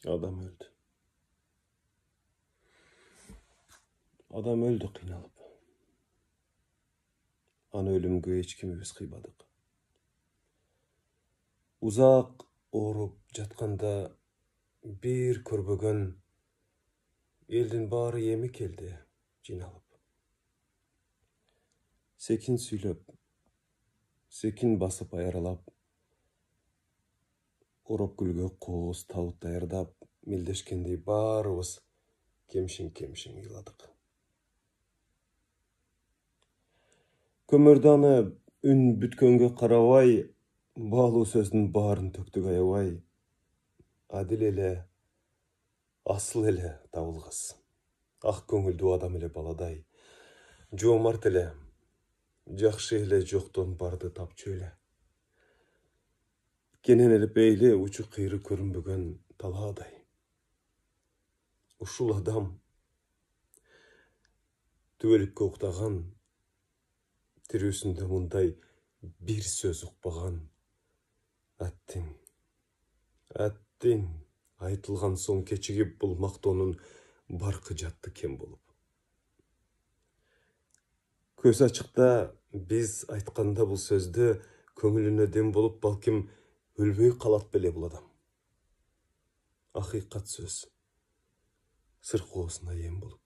Adam öldü. Adam öldü kıynalıp. Ana ölümgө hiç kimimiz kıymadık. Uzak orup jatkanda bir körbөгөн elдин bari yemi keldi jinalıp. Sekin süylöp, sekin basıp ayaralap, orop gülgө koos tavut dayırdap, мелдешкендей барыбыз кемшин ыйладык. Көмөрданы үн бүткөнгө карабай, баалуу сөздүн баарын төктүк аябай. Адил эле, асыл эле табылгыс. Ак көңүлдүү адам эле баладай. Жоомарт эле, жакшы эле жоктон барды тапчу эле. Кенен эле бейли учу кыйры көрүнбөгөн талаадай. Ушул адам түбөлүккө уктаган, тирүүсүндө мындай бир сөз укпаган. Аттиң, айтылган соң кечигип бул мактоонун баркы жатты кем болуп. Көз ачыкта биз айтканда бул сөздү көңүлүнө дем болуп, балким өлбөй калат беле бул адам. Акыйкат сөз сыркоосуна эм болуп.